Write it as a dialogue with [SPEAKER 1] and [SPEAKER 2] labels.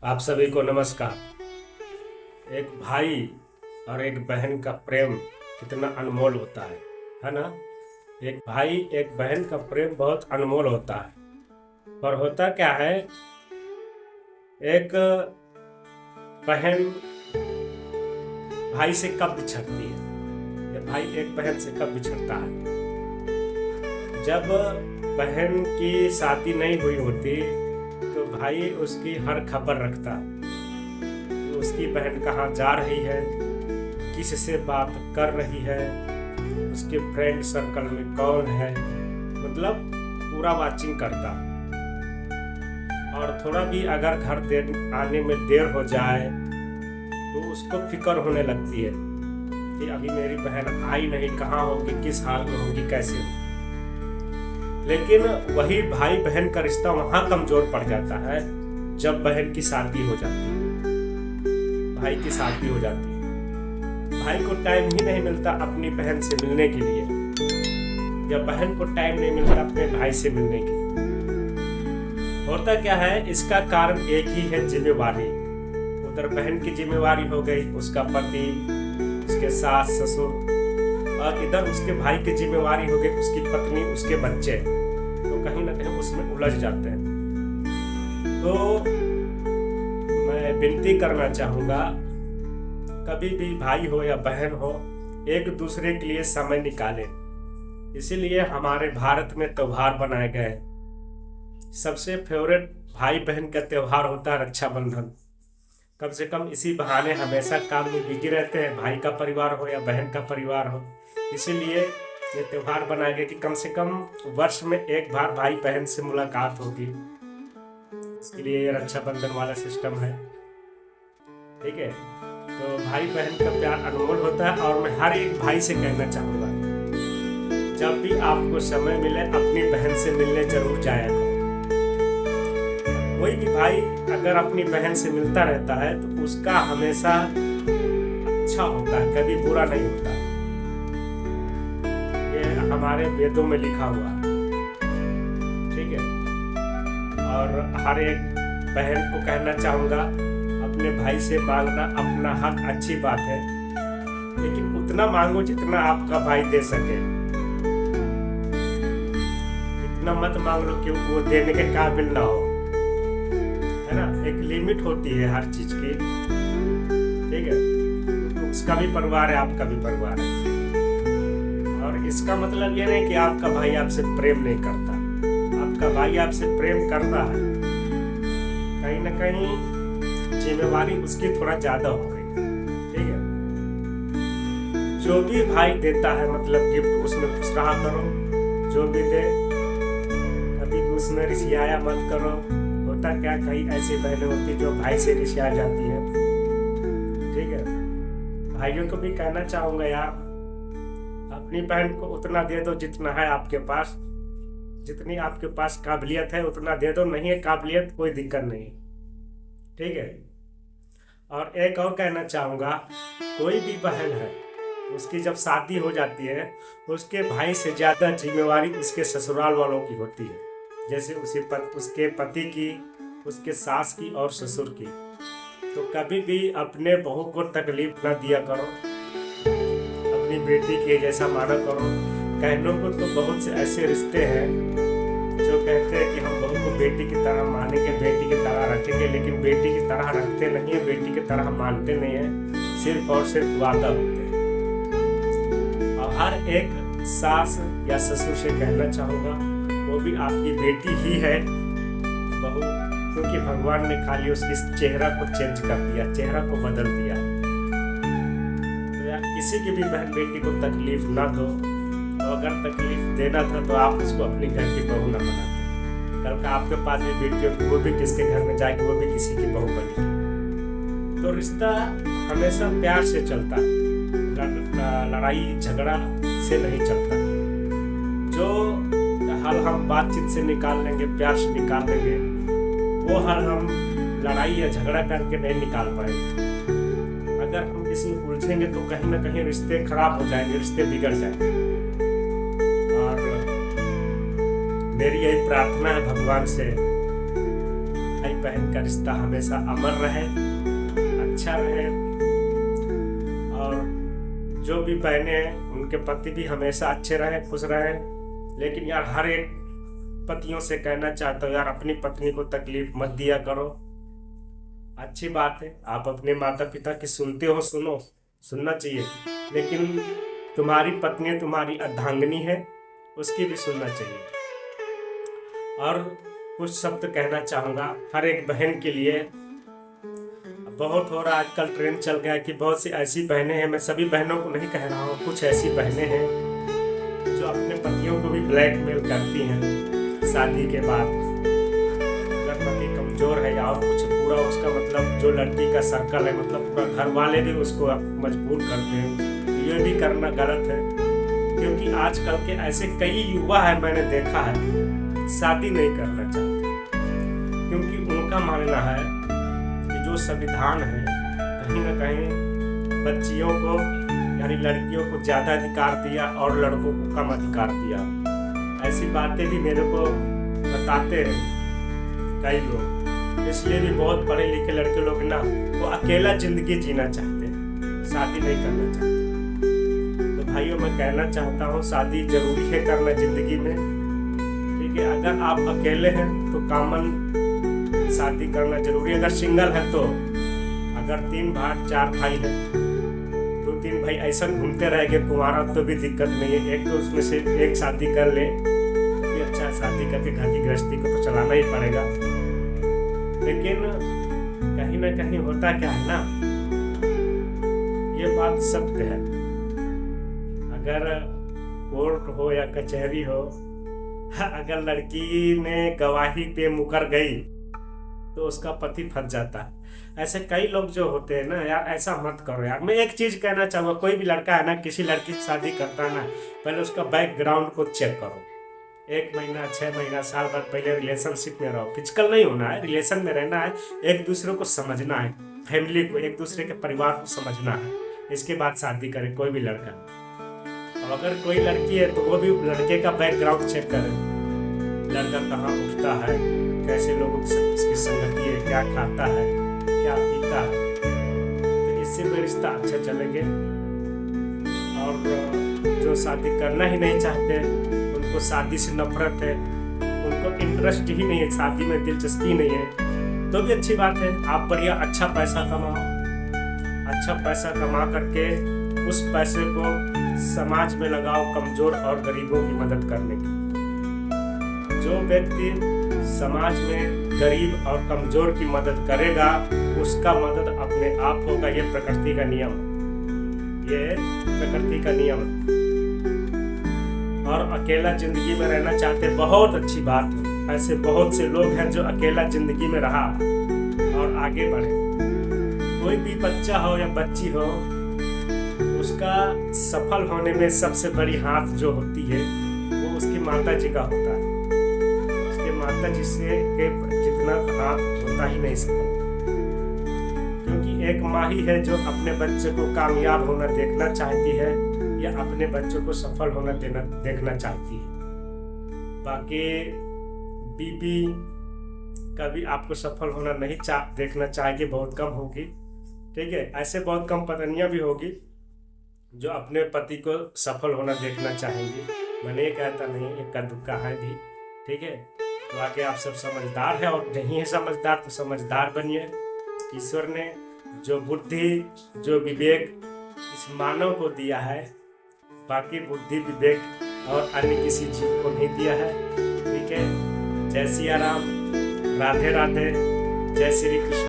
[SPEAKER 1] आप सभी को नमस्कार। एक भाई और एक बहन का प्रेम कितना अनमोल होता है ना। एक भाई एक बहन का प्रेम बहुत अनमोल होता है। पर होता क्या है, एक बहन भाई से कब बिछड़ती है या भाई एक बहन से कब बिछड़ता है? जब बहन की शादी नहीं हुई होती तो भाई उसकी हर खबर रखता कि उसकी बहन कहाँ जा रही है, किससे बात कर रही है, उसके फ्रेंड सर्कल में कौन है, मतलब पूरा वाचिंग करता। और थोड़ा भी अगर घर आने में देर हो जाए तो उसको फिक्र होने लगती है कि अभी मेरी बहन आई नहीं, कहाँ होगी, किस हाल में होगी, कैसे होगी। लेकिन वही भाई बहन का रिश्ता वहां कमजोर पड़ जाता है जब बहन की शादी हो जाती है, भाई की शादी हो जाती है। भाई को टाइम ही नहीं मिलता अपनी बहन से मिलने के लिए, या बहन को टाइम नहीं मिलता अपने भाई से मिलने के लिए। होता क्या है, इसका कारण एक ही है, जिम्मेवारी। उधर बहन की जिम्मेवारी हो गई, उसका पति, उसके सास ससुर, और इधर उसके भाई की जिम्मेवारी हो गई, उसकी पत्नी, उसके बच्चे। तो कहीं ना कहीं उसमें उलझ जाते हैं। तो मैं विनती करना चाहूँगा, कभी भी भाई हो या बहन हो, एक दूसरे के लिए समय निकालें। इसीलिए हमारे भारत में त्योहार बनाए गए। सबसे फेवरेट भाई बहन का त्योहार होता है रक्षाबंधन। कम से कम इसी बहाने हमेशा काम में बिजी रहते हैं, भाई का परिवार हो या बहन का परिवार हो। इसीलिए ये त्योहार बनाया गया कि कम से कम वर्ष में एक बार भाई बहन से मुलाकात होगी। इसके लिए ये रक्षाबंधन वाला सिस्टम है, ठीक है। तो भाई बहन का प्यार अनमोल होता है। और मैं हर एक भाई से कहना चाहूँगा, जब भी आपको समय मिले अपनी बहन से मिलने जरूर जाया करो। कोई भी भाई अगर अपनी बहन से मिलता रहता है तो उसका हमेशा अच्छा होता है, कभी बुरा नहीं होता। ये हमारे वेदों में लिखा हुआ है, ठीक है। और हर एक बहन को कहना चाहूँगा, अपने भाई से मांगना अपना हक अच्छी बात है, लेकिन उतना मांगो जितना आपका भाई दे सके। इतना मत मांग लो कि वो देने के काबिल ना हो, है ना। एक लिमिट होती है हर चीज की, ठीक है। उसका भी परिवार है, आपका भी परिवार है। और इसका मतलब ये नहीं कि आपका भाई आपसे प्रेम नहीं करता। आपका भाई आपसे प्रेम करता है, कहीं ना कहीं जिम्मेवारी उसकी थोड़ा ज्यादा हो गई, ठीक है। जो भी भाई देता है, मतलब गिफ्ट, उसमें खुश रहा करो। जो भी दे, कभी भी उसमें रिसियाया मत करो। होता क्या, कई ऐसी बहनें होती जो भाई से रिश्ता जाती है, ठीक है। भाइयों को भी कहना चाहूंगा, यार अपनी बहन को उतना दे दो जितना है आपके पास, जितनी आपके पास काबिलियत है उतना दे दो। नहीं है काबिलियत, कोई दिक्कत नहीं, ठीक है। और एक और कहना चाहूंगा, कोई भी बहन है, उसकी जब शादी हो जाती है उसके भाई से ज्यादा जिम्मेवारी उसके ससुराल वालों की होती है। जैसे उसके पति की, उसके सास की और ससुर की। तो कभी भी अपने बहू को तकलीफ न दिया करो, अपनी बेटी के जैसा माना करो। कहनों को तो बहुत से ऐसे रिश्ते हैं जो कहते हैं कि हम बहू को बेटी की तरह मानेंगे, बेटी की तरह रखेंगे, लेकिन बेटी की तरह रखते नहीं है, बेटी की तरह मानते नहीं है, सिर्फ और सिर्फ वादा होते हैं। और हर एक सास या ससुर से कहना चाहूँगा, वो भी आपकी बेटी ही है, बहू, क्योंकि भगवान ने खाली उसकी चेहरा को चेंज कर दिया, चेहरा को बदल दिया। तो यार किसी की भी बहन बेटी को तकलीफ ना दो। तो अगर तकलीफ देना था तो आप उसको अपने घर की बहू ना बनाते। कल का आपके पास भी बेटी होगी, वो भी किसके घर में जाएगी, वो भी किसी की बहू बनेगी। तो रिश्ता हमेशा प्यार से चलता है, लड़ाई झगड़ा से नहीं चलता। जो हल हम बातचीत से निकाल लेंगे, प्यार से निकाल लेंगे, वो हल हम लड़ाई या झगड़ा करके नहीं निकाल पाएंगे। अगर हम इसमें उलझेंगे तो कहीं ना कहीं रिश्ते खराब हो जाएंगे, रिश्ते बिगड़ जाएंगे। और मेरी यही प्रार्थना है भगवान से, भाई बहन का रिश्ता हमेशा अमर रहे, अच्छा रहे, और जो भी बहनें हैं उनके पति भी हमेशा अच्छे रहे, खुश रहे। लेकिन यार हर एक पतियों से कहना चाहता हूँ यार, अपनी पत्नी को तकलीफ मत दिया करो। अच्छी बात है आप अपने माता पिता की सुनते हो, सुनना चाहिए, लेकिन तुम्हारी पत्नी तुम्हारी अर्धांगिनी है, उसकी भी सुनना चाहिए। और कुछ शब्द कहना चाहूँगा हर एक बहन के लिए। बहुत हो रहा आजकल ट्रेंड चल गया कि बहुत सी ऐसी बहनें हैं, मैं सभी बहनों को नहीं कह रहा हूँ, कुछ ऐसी बहनें हैं जो अपने पतियों को भी ब्लैकमेल करती हैं शादी के बाद। अगर पति कमज़ोर है या और कुछ, पूरा उसका मतलब जो लड़की का सर्कल है, मतलब पूरा घर वाले भी उसको मजबूर करते हैं। तो ये भी करना गलत है, क्योंकि आजकल के ऐसे कई युवा है मैंने देखा है शादी नहीं करना चाहते, क्योंकि उनका मानना है कि जो संविधान है कहीं ना कहीं बच्चियों को यानी लड़कियों को ज़्यादा अधिकार दिया और लड़कों को कम अधिकार दिया। ऐसी बातें भी मेरे को बताते हैं कई लोग। इसलिए भी बहुत पढ़े लिखे लड़के लोग ना वो अकेला ज़िंदगी जीना चाहते हैं, शादी नहीं करना चाहते। तो भाइयों मैं कहना चाहता हूँ शादी जरूरी है करना ज़िंदगी में, ठीक है। अगर आप अकेले हैं तो कॉमन शादी करना जरूरी है। अगर सिंगल है तो, अगर 3 भाई 4 भाई है तो 3 भाई ऐसा घूमते रहेंगे कुंवारा तो भी दिक्कत नहीं है। एक तो उसमें से एक शादी कर ले तो भी अच्छा, शादी करके घर की गृहस्थी को तो चलाना ही पड़ेगा। लेकिन कहीं ना कहीं होता क्या है ना, ये बात सत्य है, अगर कोर्ट हो या कचहरी हो, अगर लड़की ने गवाही पे मुकर गई तो उसका पति फंस जाता है। ऐसे कई लोग जो होते हैं ना यार, ऐसा मत करो यार। मैं एक चीज़ कहना चाहूँगा, कोई भी लड़का है ना किसी लड़की से शादी करता है ना, पहले उसका बैकग्राउंड को चेक करो। 1 महीना 6 महीना साल भर पहले रिलेशनशिप में रहो। फिजिकल नहीं होना है, रिलेशन में रहना है, एक दूसरे को समझना है, फैमिली को, एक दूसरे के परिवार को समझना है, इसके बाद शादी करे कोई भी लड़का। और अगर कोई लड़की है तो वो भी लड़के का बैकग्राउंड चेक करे, लड़का कहाँ उठता है, कैसे लोगों की संगति है, क्या खाता है, क्या पीता है, तो इससे भी रिश्ता अच्छा चलेंगे। और जो शादी करना ही नहीं चाहते, उनको शादी से नफरत है, उनको इंटरेस्ट ही नहीं है, शादी में दिलचस्पी नहीं है, तो भी अच्छी बात है। आप बढ़िया अच्छा पैसा कमाओ, अच्छा पैसा कमा करके उस पैसे को समाज में लगाओ, कमजोर और गरीबों की मदद करने की। जो व्यक्ति समाज में गरीब और कमजोर की मदद करेगा उसका मदद अपने आप होगा। ये प्रकृति का नियम, ये प्रकृति का नियम। और अकेला जिंदगी में रहना चाहते, बहुत अच्छी बात है। ऐसे बहुत से लोग हैं जो अकेला जिंदगी में रहा और आगे बढ़े। कोई भी बच्चा हो या बच्ची हो, उसका सफल होने में सबसे बड़ी हाथ जो होती है वो उसकी माता जी का होता है। उसके माता जी से जितना हाथ होता ही नहीं सकता, क्योंकि एक माँ ही है जो अपने बच्चे को कामयाब होना देखना चाहती है या अपने बच्चों को सफल होना देखना चाहती है। बाकी बीबी कभी आपको सफल होना नहीं देखना चाहेगी, बहुत कम होगी, ठीक है। ऐसे बहुत कम पत्नियां भी होगी जो अपने पति को सफल होना देखना चाहेंगी। मैंने ये कहता नहीं, इक्का दुक्का है भी, ठीक है। तो आगे आप सब समझदार है, और नहीं है समझदार तो समझदार बनिए। ईश्वर ने जो बुद्धि जो विवेक इस मानव को दिया है, बाकी बुद्धि विवेक और अन्य किसी जीव को नहीं दिया है, ठीक है। जय सिया राम, राधे राधे, जय श्री कृष्ण।